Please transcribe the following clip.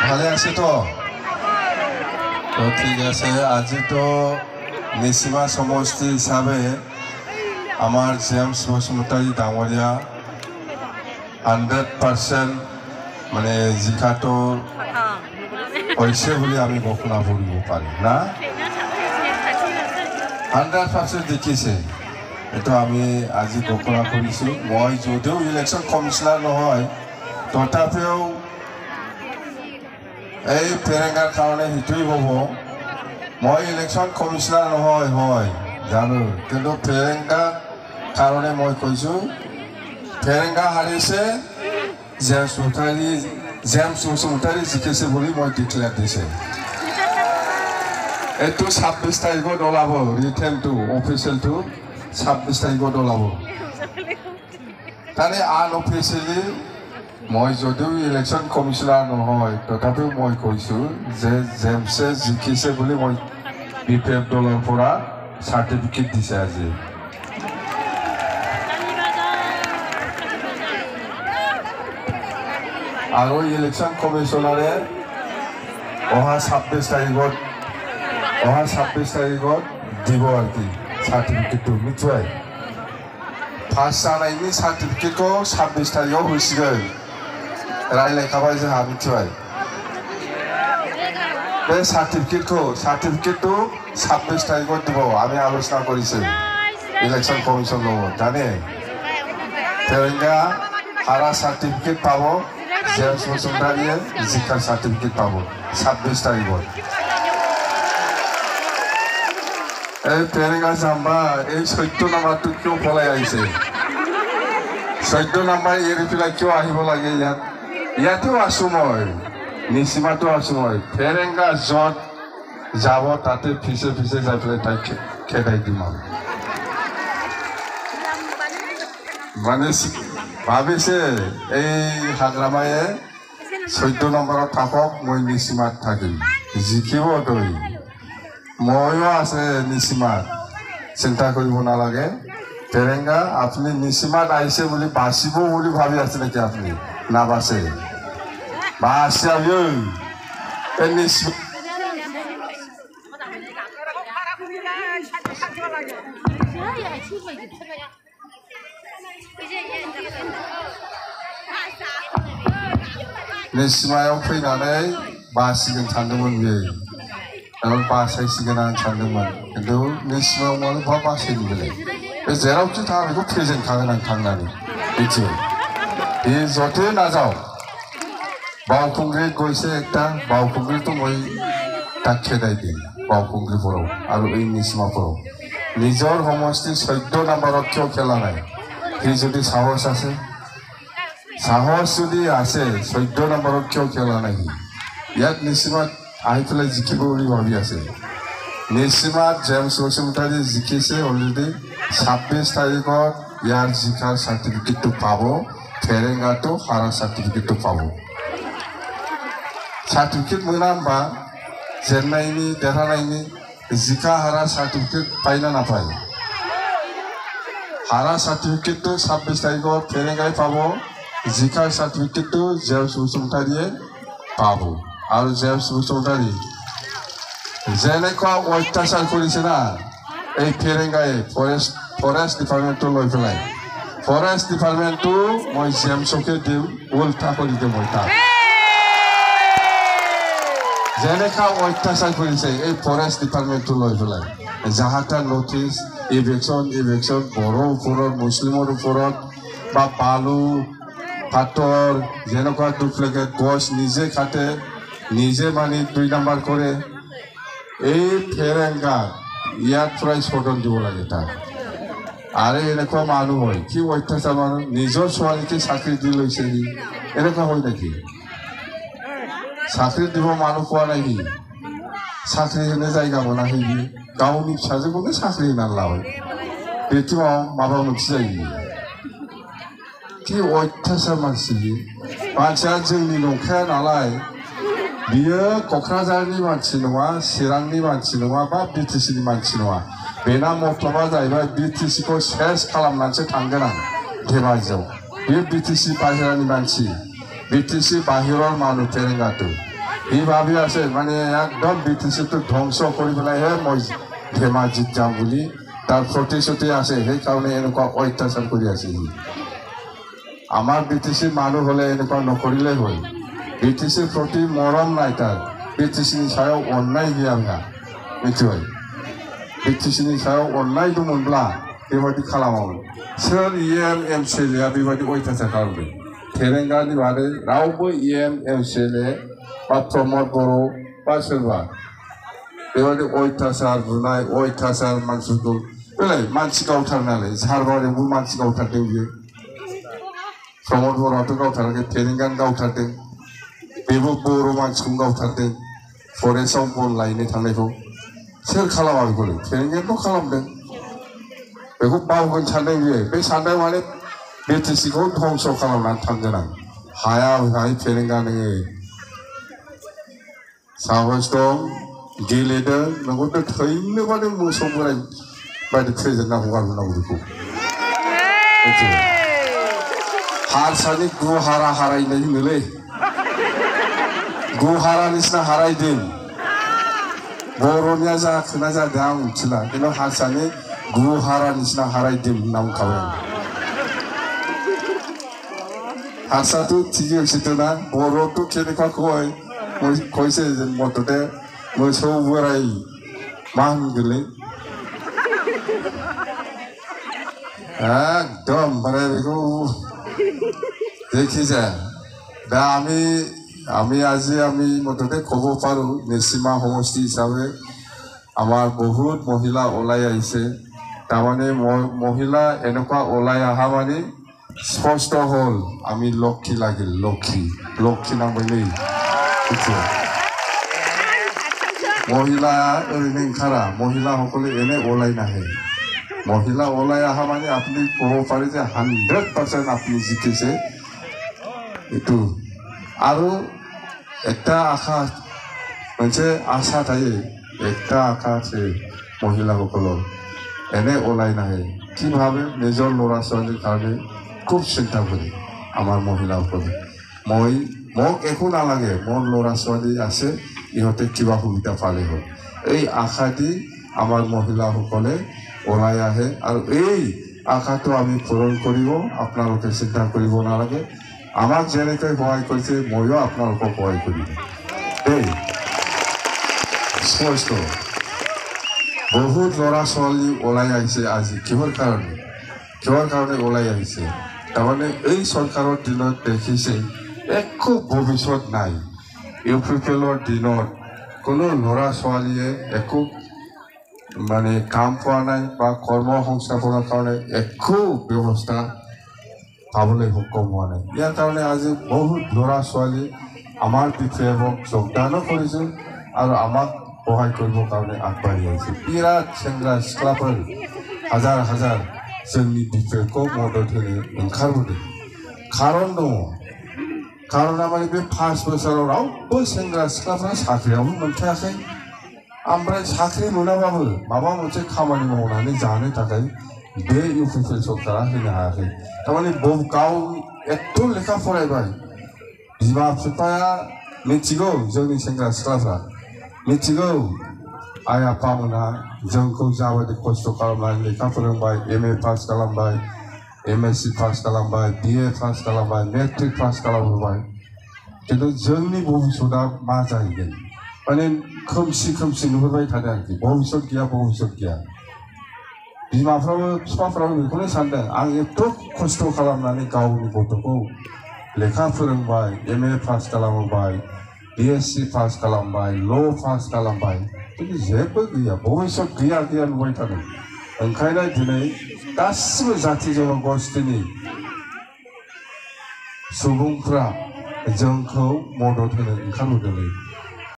ভালে আছে তো ঠিক আছে আজি তো নিসিমা সমষ্টি হিসাবে আমার জেমস বসুমতারি ডাঙরিয়া 100% মানে জিকাটো হয়েছে বলে আমি ঘোষণা কৰিব পাৰি না 100% দেখিছে এটা আমি আজি ঘোষণা কৰিছো মই যদিও ইলেকশন কমিশনাৰ নহয় তথাপিও এই ফেৰেঙ্গাৰ কাৰণে হিতুই হ'ব মই ইলেকশন কমিশনাৰ নহয় হয় জানো কিন্তু ফেৰেঙ্গাৰ কাৰণে মই কৈছো ফেৰেঙ্গা হাৰিছে জেমস বসুমতাৰী জিকিছে বুলি মই ডিক্লেয়াৰ দিছে এইটো 26 তাৰিখত ওলাব ৰিটেনটো অফিচিয়েলটো 26 তাৰিখত ওলাব তাৰে আনঅফিচিয়েলি মই যদিও ইলেকশন কমিশনাৰ নহয় তথাপিও মই কৈছো যে জেমছে জিকিছে বুলি মই বিপিএফ দলৰ পৰা সাৰ্টিফিকেট দিছে আজি আৰু ইলেকশন কমিশনাৰে অহা 26 তাৰিখত দিব আর কি সার্টিফিকেটটো নিশ্চয় ফার্স্ট জানাইনি সার্টিফিকেটও 26 তারিখও হয়েছিল রায়লাইখাবাই जोंहा मिथिबाय बे सार्टिफिकेटखौ 26 तारिखआव দিব আমি আলোচনা কৰিছো ইলেকশন কমিশন লগত জানে ফেৰেঙ্গা হাৰা সাৰ্টিফিকেট পাব জেমস বসুমতাৰীয়ে জিকাৰ সাৰ্টিফিকেট পাব 26 তাৰিখত এই ফেৰেঙ্গা জাম্বা এই 14 নম্বৰটো কিয় পলাই আহিছে 14 নম্বৰ এৰি পেলাই কিয় আহিব লাগে ইয়াতো আছো মই নিসিমাতো আছো মই ফেৰেঙ্গা যত যাব তাতে ফিসে যাই পেলাই তাই খেদাই দিম মানে ভাবিছে এই হাগ্ৰামায়ে 14 নম্বৰত থাকক মই নিসিমাত থাকিম জিকিব তই ময়ো আছে নিসিমাত চিন্তা কৰিব নালাগে ফেৰেঙ্গা আপুনি নিসিমাত আহিছে বুলি বাচিব বুলি ভাবি আছে নেকি আপুনি না বাচে বাচাবো এই নিসিমা निसिमायाव फैनानै बासिगोन सानदोंमोन बियो आरो बासायसिगोन आं सानदोंमोन खिन्थु निसिमायाव मानोबा बासायनो बेलाय बे जेरावखि थाङा बेखौ फेजेनखागोन आं थांनानै मिथिबाय बे जथे नाजाव बावखुंग्रि গৈছে একটা बावखुंग्रिটো মই তাক খেদাই দিম बावखुंग्रिफोराव আৰু এই নিসিমাफोराव নিজৰ সমষ্টি 14 নম্বৰত কিয় খেলা নাই সি যদি সাহস আছে সাহস যদি আছে 14 নম্বৰত কিয় খেলা নাই ইয়াত নিসিমাত আহি পেলাই জিকিব বুলি ভাবি আছে নিসিমাত জেমস বসুমতাৰী জিকিছে অলৰেডি 26 তাৰিখত ইয়াৰ জিকাৰ সাৰ্টিফিকেটটো পাব ফেৰেঙ্গাটো হাৰা সাৰ্টিফিকেটটো পাব सार्टिफिकेट मोना होमबा जेननायनि देरहानायनि जिका हारा सार्टिफिकेट पाइना ना पाइ हारा सार्टिफिकेटটো 26 तारिखआव फेरेंगाय पाबो जिका सार्टिफिकेटটো जेम्स बसुमतारीয়ে পাব আৰু जेम्स बसुमतारी যেনেকুৱা অত্যাচাৰ কৰিছে না এই ফেৰেংগায়ে ফৰেষ্ট ডিপাৰ্টমেণ্টটো লৈ পেলাই ফৰেষ্ট ডিপাৰ্টমেণ্টটো মই জেমছকে দিম উল্টা কৰি দিম মই তাক যেনেকা অত্যাচাৰ কৰিছে এই ফৰেষ্ট ডিপাৰ্টমেণ্টটো লৈ পেলাই যাহাটা নটিছ ইভেকশ্যন বড়ো ওপৰত মুছলিমৰ ওপৰত বা বালু পাথৰ যেনেকুৱা ডুপ্লিকেট গছ নিজে কাটে নিজে মানি 2 নম্বৰ কৰে এই ফেৰেঙ্গা ইয়াত প্ৰায় ছটন দিব লাগে তাক আৰু এনেকুৱা মানুহ হয় কি অত্যাচাৰ মানুহ নিজৰ ছোৱালীকে চাকৰি দি লৈছে এনেকুৱা হয় নেকি साख्रि দিব মানুহ পোৱা নাই साख्रि होनो जायगा मोनाखै गावनि फिसाजोखौनो साख्रि होनानै लाबाय बेथ' माबा मोनसे जायो कि अत्याचार मानसिया जोंनि नंखाया नालाय बियो क'क्राझारनि मानसि नङा चिरांनि मानसि नङा बा बिटिसिनि मानसि नङा बेना मथलबा जाहैबाय बिटिसिखौ सेस खालामनानैसो थांगोन आं धेमाजियाव बे बिटिसि बाहेरानि मानसि बिटिसि बाहेराव मानु फेरेंगाটো ই ভাবি আছে মানে একদম বিটিচিটো ধ্বংস কৰি পেলাইহে মই ধেমাজিত যাম বুলি তাৰ প্ৰতিশ্ৰুতি আছে সেইকাৰণে এনেকুৱা অত্যাচাৰ কৰি আছে আমাৰ বিটিচিৰ মানুহ হ'লে এনেকুৱা নকৰিলেই হয় বিটিচিৰ প্ৰতি মৰম নাই তাৰ বিটিচিनि সাयाव অন্যাय गैया आंहा मिथिबाय बिटिसिनि सायाव अननाय दंमोनब्ला बेबायदि खालामामोन सोर EM MCLA आ बेबायदि अयथासार खालामदों फेरेंगानि बादै रावबो EM MCLA बा प्रमद बर' बा सोरबा बेबायदि अयथासार बुनाय अयथासार मानसिखौ बेलाय मानसि गावथारनालाय झारबारियावबो मानसि गावथारदों बियो प्रमद बर'आथ' गावथाराखै फेरेंगानि गावथारदों बेबो बर' मानसिखौ गावथारदों फरेस्टआव बन लायनो थांनायखौ सोर खालामा बेखौलाय फेरेंगायाथ' खालामदों बेखौ बावगोन सानदों बियो बे साननाय माने बिटिसिखौ ध्वंस खालामनानै थांगोन आं हाया बेहाय फेरेंगा नोङो साहस दं गेलेदों नोंखौथ' थैनोबा नों मोसौ बोराय बायदि फेजेनना हगारबोनांगौ बेखौ हारसानि गुहारा हारायनाय होनोलै गुहारानिसिना हारायदों बर'निया जाखोना जादों आं मिथिला खिन्थु हारसानि गुहारानिसिना हारायदों होनना बुंखाबाय आं हारसाथ' थिगै होसोदोंना बर'थ' केनेका कयसे जों मथथे मोसौ बोराय मा होनगोनलै एकदम ओमफ्राय बेखौ जायखिजाया दा আমি মততে ক'ব পাৰোঁ নিচিমা সমষ্টি হিচাপে আমাৰ বহুত মহিলা ওলাই আহিছে তাৰমানে মহিলা এনেকুৱা ওলাই অহা মানে স্পষ্ট হ'ল আমি লক্ষী লাগিল লক্ষী নামবাইলেই মহিলা ওইনে ওंखारा মহিলাসকলে এনে ওলাই নাহে মহিলা ওলাই অহা মানে আপুনি ক'ব পাৰে যে 100% আপুনি জিকিছে এইটো আৰু একটা আশা मोनसे आशा थायो একটা आशा আছে মহিলাসকলৰ এনে ওলাই নাহে কিভাবে নিজৰ ল'ৰা ছোৱালীৰ কাৰণে খুব চিন্তা কৰে আমাৰ মহিলাসকলে মোক একো নালাগে মোৰ ল'ৰা ছোৱালী আছে ইহঁতে কিবা সুবিধা পালে হ'ল এই আশা দি আমাৰ মহিলাসকলে ওলাই আহে আৰু এই আশাটো আমি পূৰণ কৰিব আপোনালোকে চিন্তা কৰিব নালাগে আমাক যেনেকৈ সহায় কৰিছে ময়ো আপোনালোকক সহায় কৰিম দেই স্পষ্ট বহুত ল'ৰা ছোৱালী ওলাই আহিছে আজি কিহৰ কাৰণে ওলাই আহিছে তাৰমানে এই চৰকাৰৰ দিনত দেখিছে একো ভৱিষ্যত নাই ইউপিপিএলৰ দিনত কোনো ল'ৰা ছোৱালীয়ে একো মানে কাম পোৱা নাই বা কৰ্ম সংস্থাপনৰ কাৰণে একো ব্যৱস্থা পাবলৈ সক্ষম হোৱা নাই ইয়াৰ কাৰণে আজি বহুত ল'ৰা ছোৱালী আমাৰ বিফেৱক যোগদানো কৰিছে আৰু আমাক সহায় কৰিবৰ কাৰণে আগবাঢ়ি আহিছে বিৰাট सेंग्रा सिख्लाफोर हाजार जोंनि बिफेखौ मदद होनो ओंखारबोदों खारन दङ खारना माने बे 5 बोसोराव रावबो सेंग्रा सिख्लाफ्रा साख्रियावबो मोनथायाखै ओमफ्राय साख्रि मोनाबाबो माबा मोनसे खामानि मावनानै जानो थाखाय बे इउपिपिएल सरकारा होनो हायाखै थारमाने गाव एथ' लेखा फरायबाय बिमा बिफाया मिथिगौ जोंनि सेंग्रा सिख्लाफ्रा मिथिगौ आइ आफामोनहा जोंखौ जाबायदि खस्थ' खालामनानै लेखा फोरोंबाय MA पास खालामबाय MSc पास खालामबाय BA पास खालामबाय मेट्रिक पास खालामबाय खिन्थु जोंनि भबिष्यतआ मा जाहैगोन माने खोमसि नुहुरबाय थादों आरोखि भबिष्यत गैया बिमाफ्राबो बिफाफ्राबो बेखौनो सानदों आं एथ' खस्थ' खालामनानै गावनि गथ'खौ लेखा फोरोंबाय MA पास खालामबाय BSc पास खालामबाय ल' पास खालामबाय खिन्थु जेबो गैया भबिष्यत गैया नुबाय थादों ओंखायनो दिनै गासिबो जाथि जनगोष्ठीनि सुबुंफ्रा जोंखौ मदद होनो ओंखारबोदों